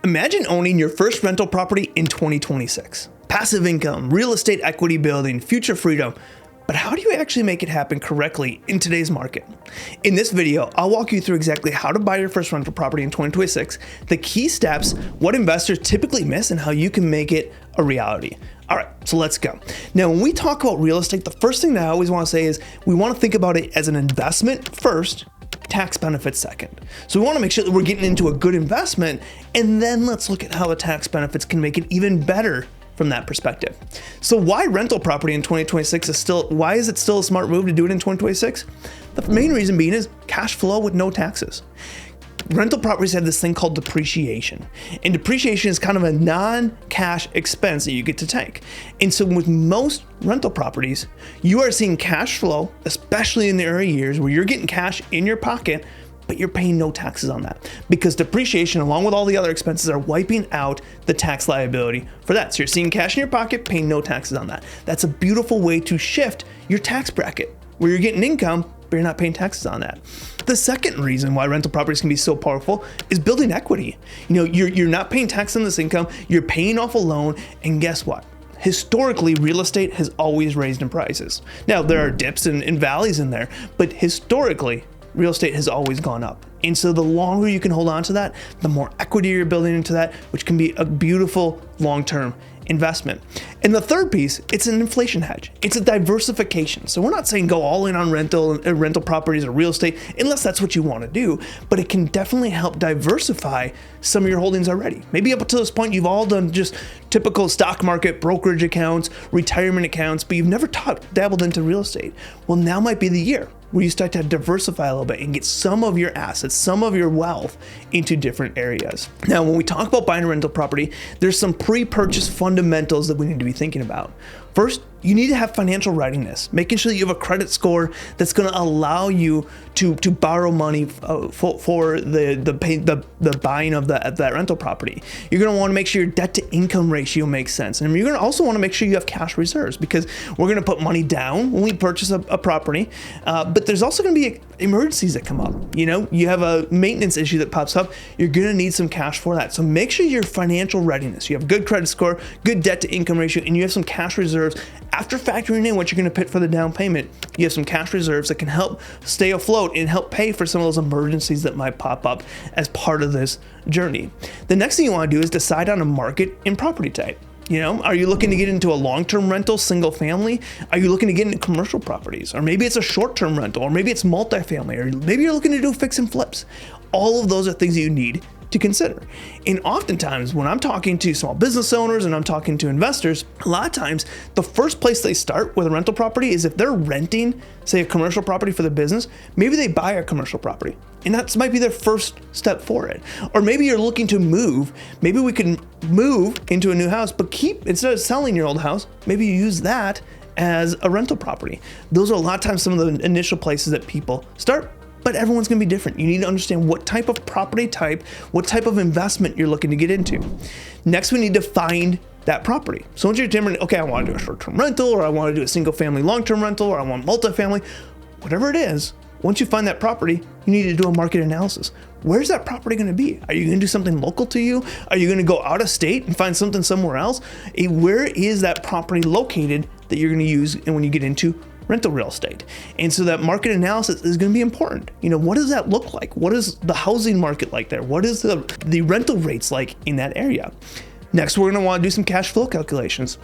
Imagine owning your first rental property in 2026. Passive income, real estate equity building, future freedom. But how do you actually make it happen correctly in today's market? In this video, I'll walk you through exactly how to buy your first rental property in 2026, the key steps, what investors typically miss, and how you can make it a reality. All right, so let's go. Now, when we talk about real estate, the first thing that I always want to say is we want to think about it as an investment first, tax benefits second. So we want to make sure that we're getting into a good investment, and then let's look at how the tax benefits can make it even better from that perspective. So why rental property in 2026 why is it still a smart move to do it in 2026? The main reason being is cash flow with no taxes. Rental properties have this thing called depreciation, and depreciation is kind of a non-cash expense that you get to take. And so with most rental properties, you are seeing cash flow, especially in the early years where you're getting cash in your pocket, but you're paying no taxes on that because depreciation, along with all the other expenses, are wiping out the tax liability for that. So you're seeing cash in your pocket, paying no taxes on that. That's a beautiful way to shift your tax bracket where you're getting income, but you're not paying taxes on that. The second reason why rental properties can be so powerful is building equity. You know, you're not paying tax on this income, you're paying off a loan, and guess what? Historically, real estate has always raised in prices. Now, there are dips and valleys in there, but historically, real estate has always gone up. And so the longer you can hold on to that, the more equity you're building into that, which can be a beautiful long-term investment. And the third piece, it's an inflation hedge. It's a diversification. So we're not saying go all in on rental properties or real estate, unless that's what you want to do, but it can definitely help diversify some of your holdings already. Maybe up to this point, you've all done just typical stock market, brokerage accounts, retirement accounts, but you've never dabbled into real estate. Well, now might be the year where you start to diversify a little bit and get some of your assets, some of your wealth into different areas. Now, when we talk about buying a rental property, there's some pre-purchase fundamentals that we need to be thinking about. First, you need to have financial readiness, making sure that you have a credit score that's going to allow you to borrow money for the buying of that rental property. You're going to want to make sure your debt to income ratio makes sense. And you're going to also want to make sure you have cash reserves because we're going to put money down when we purchase a property. But there's also going to be emergencies that come up. You know, you have a maintenance issue that pops up. You're going to need some cash for that. So make sure your financial readiness, you have good credit score, good debt to income ratio, and you have some cash reserves. After factoring in what you're going to pay for the down payment, you have some cash reserves that can help stay afloat and help pay for some of those emergencies that might pop up as part of this journey. The next thing you want to do is decide on a market and property type. You know, are you looking to get into a long-term rental, single family? Are you looking to get into commercial properties? Or maybe it's a short-term rental, or maybe it's multifamily, or maybe you're looking to do fix and flips. All of those are things that you need to consider. And oftentimes when I'm talking to small business owners and I'm talking to investors, a lot of times the first place they start with a rental property is if they're renting, say, a commercial property for the business, maybe they buy a commercial property. And that might be their first step for it. Or maybe you're looking to move. Maybe we can move into a new house, but instead of selling your old house, maybe you use that as a rental property. Those are a lot of times some of the initial places that people start. But everyone's going to be different. You need to understand what type of property type, what type of investment you're looking to get into. Next, we need to find that property. So once you're determining, okay, I want to do a short-term rental, or I want to do a single-family long-term rental, or I want multifamily, whatever it is, once you find that property, you need to do a market analysis. Where's that property going to be? Are you going to do something local to you? Are you going to go out of state and find something somewhere else? Where is that property located that you're going to use and when you get into rental real estate? And so that market analysis is going to be important. You know, what does that look like? What is the housing market like there? What is the rental rates like in that area? Next, we're going to want to do some cash flow calculations.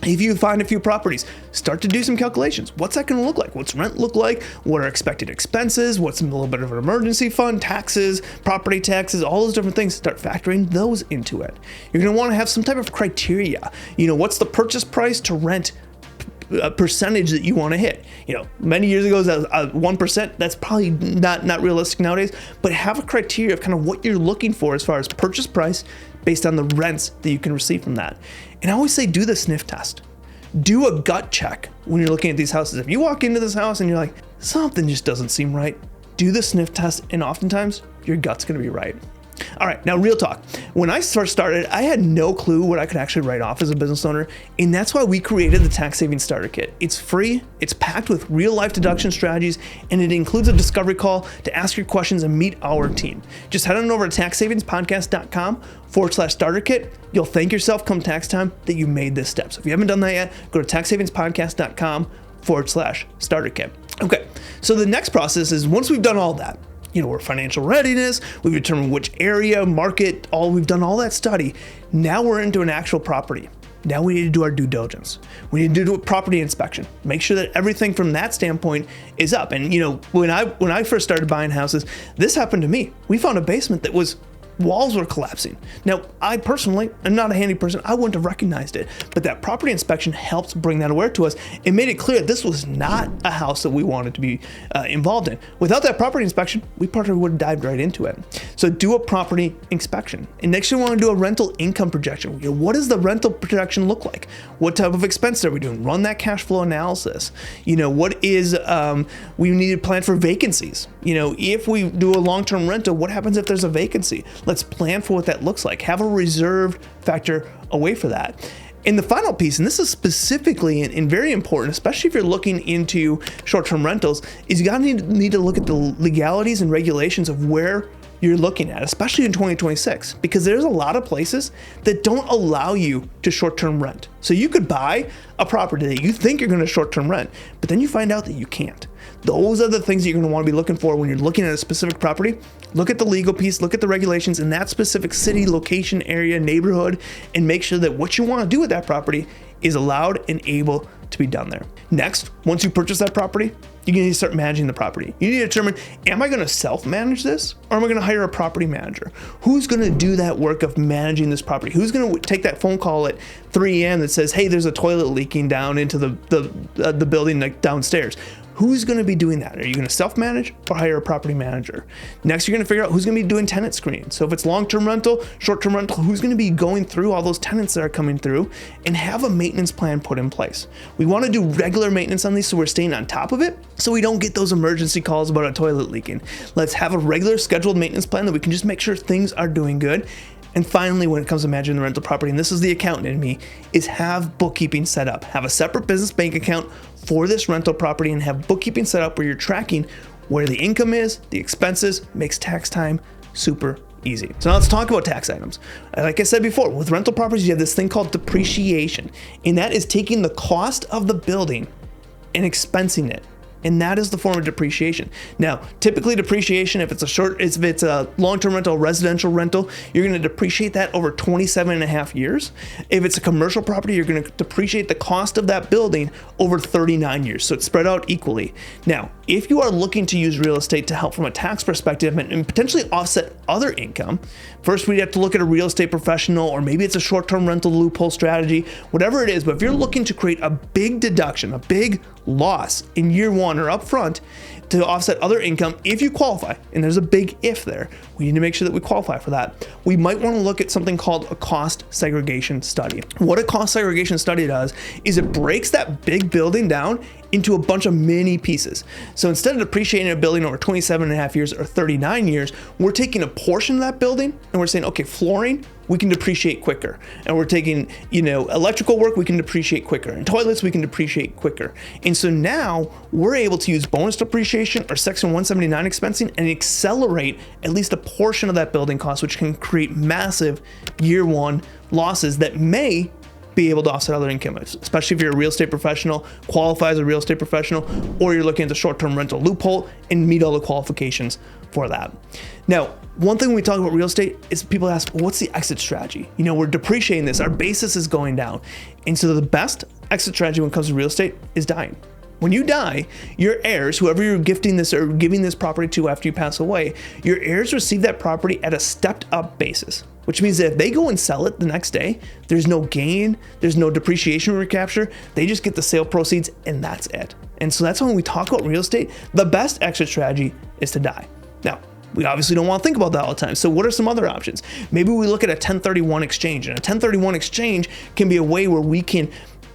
If you find a few properties, start to do some calculations. What's that going to look like? What's rent look like? What are expected expenses? What's a little bit of an emergency fund, taxes, property taxes, all those different things? Start factoring those into it. You're going to want to have some type of criteria. You know, what's the purchase price to rent a percentage that you want to hit? You know, many years ago, that was 1%. That's probably not realistic nowadays, but have a criteria of kind of what you're looking for as far as purchase price based on the rents that you can receive from that. And I always say, do the sniff test. Do a gut check when you're looking at these houses. If you walk into this house and you're like, something just doesn't seem right, do the sniff test, and oftentimes your gut's going to be right. All right, now real talk. When I first started, I had no clue what I could actually write off as a business owner, and that's why we created the Tax Savings Starter Kit. It's free, it's packed with real life deduction strategies, and it includes a discovery call to ask your questions and meet our team. Just head on over to taxsavingspodcast.com/starter kit. You'll thank yourself come tax time that you made this step. So if you haven't done that yet, go to taxsavingspodcast.com/starter kit. Okay, so the next process is once we've done all that, we're financial readiness, we've determined which area, market, we've done all that study. Now we're into an actual property. Now we need to do our due diligence. We need to do a property inspection. Make sure that everything from that standpoint is up. And when I first started buying houses, this happened to me. We found a basement that walls were collapsing. Now, I personally am not a handy person. I wouldn't have recognized it, but that property inspection helped bring that aware to us. It made it clear this was not a house that we wanted to be involved in. Without that property inspection, we probably would have dived right into it. So do a property inspection. And next you want to do a rental income projection. What does the rental projection look like? What type of expenses are we doing? Run that cash flow analysis. What is, we need to plan for vacancies. If we do a long-term rental, what happens if there's a vacancy? Let's plan for what that looks like. Have a reserved factor away for that. And the final piece, and this is specifically and very important, especially if you're looking into short-term rentals, is you gotta need to look at the legalities and regulations of where you're looking at, especially in 2026, because there's a lot of places that don't allow you to short-term rent. So you could buy a property that you think you're going to short-term rent, but then you find out that you can't. Those are the things that you're going to want to be looking for when you're looking at a specific property. Look at the legal piece, look at the regulations in that specific city, location, area, neighborhood, and make sure that what you want to do with that property is allowed and able to be done there. Next, once you purchase that property, you need to start managing the property. You need to determine, am I going to self-manage this, or am I going to hire a property manager? Who's going to do that work of managing this property? Who's going to take that phone call at 3 a.m. that says, hey, there's a toilet leaking down into the building downstairs? Who's going to be doing that? Are you going to self-manage or hire a property manager? Next, you're going to figure out who's going to be doing tenant screening. So if it's long-term rental, short-term rental, who's going to be going through all those tenants that are coming through, and have a maintenance plan put in place. We want to do regular maintenance on these so we're staying on top of it, so we don't get those emergency calls about a toilet leaking. Let's have a regular scheduled maintenance plan that we can just make sure things are doing good. And finally, when it comes to managing the rental property, and this is the accountant in me, is have bookkeeping set up. Have a separate business bank account for this rental property and have bookkeeping set up where you're tracking where the income is, the expenses, makes tax time super easy. So now let's talk about tax items. Like I said before, with rental properties, you have this thing called depreciation, and that is taking the cost of the building and expensing it. And that is the form of depreciation. Now, typically depreciation, if it's a long-term rental, residential rental, you're going to depreciate that over 27 and a half years. If it's a commercial property, you're going to depreciate the cost of that building over 39 years. So it's spread out equally. Now, if you are looking to use real estate to help from a tax perspective and potentially offset other income, first we'd have to look at a real estate professional, or maybe it's a short-term rental loophole strategy, whatever it is. But if you're looking to create a big deduction, a big loss in year one or upfront to offset other income, if you qualify, and there's a big if there, we need to make sure that we qualify for that. We might want to look at something called a cost segregation study. What a cost segregation study does is it breaks that big building down into a bunch of mini pieces. So instead of depreciating a building over 27 and a half years or 39 years, we're taking a portion of that building and we're saying, okay, flooring, we can depreciate quicker. And we're taking, electrical work, we can depreciate quicker. And toilets, we can depreciate quicker. And so now we're able to use bonus depreciation or Section 179 expensing and accelerate at least a portion of that building cost, which can create massive year one losses that may be able to offset other income, especially if you're a real estate professional, qualify as a real estate professional, or you're looking at the short-term rental loophole and meet all the qualifications for that. Now, one thing when we talk about real estate is people ask, well, what's the exit strategy? We're depreciating this, our basis is going down. And so the best exit strategy when it comes to real estate is dying. When you die, your heirs, whoever you're gifting this or giving this property to after you pass away, your heirs receive that property at a stepped up basis, which means that if they go and sell it the next day, there's no gain, there's no depreciation recapture, they just get the sale proceeds and that's it. And so that's when we talk about real estate, the best exit strategy is to die. Now, we obviously don't want to think about that all the time. So what are some other options? Maybe we look at a 1031 exchange, and a 1031 exchange can be a way where we can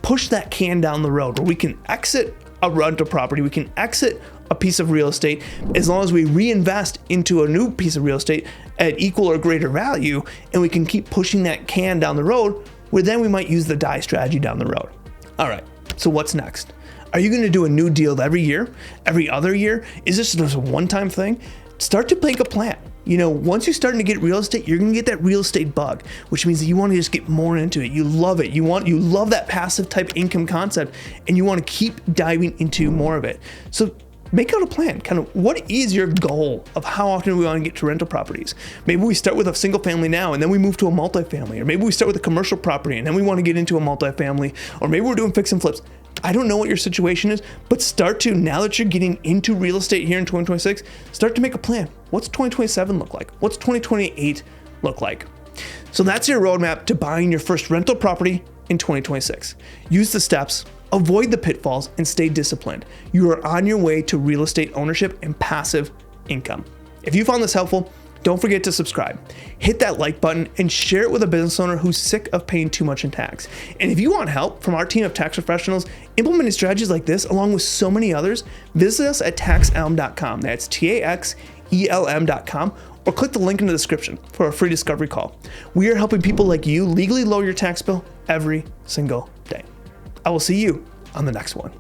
push that can down the road, where we can exit a rental property, we can exit a piece of real estate, as long as we reinvest into a new piece of real estate at equal or greater value, and we can keep pushing that can down the road, where then we might use the die strategy down the road. All right, so what's next? Are you going to do a new deal every year, every other year? Is this just a one-time thing? Start to make a plan. Once you're starting to get real estate, you're going to get that real estate bug, which means that you want to just get more into it. You love it. You love that passive type income concept, and you want to keep diving into more of it. So make out a plan. Kind of what is your goal of how often we want to get to rental properties? Maybe we start with a single family now, and then we move to a multifamily, or maybe we start with a commercial property, and then we want to get into a multifamily, or maybe we're doing fix and flips. I don't know what your situation is, but start to, now that you're getting into real estate here in 2026, start to make a plan. What's 2027 look like? What's 2028 look like? So that's your roadmap to buying your first rental property in 2026. Use the steps, avoid the pitfalls, and stay disciplined. You are on your way to real estate ownership and passive income. If you found this helpful, don't forget to subscribe, hit that like button, and share it with a business owner who's sick of paying too much in tax. And if you want help from our team of tax professionals implementing strategies like this, along with so many others, visit us at taxelm.com. That's TAXELM.com, or click the link in the description for a free discovery call. We are helping people like you legally lower your tax bill every single day. I will see you on the next one.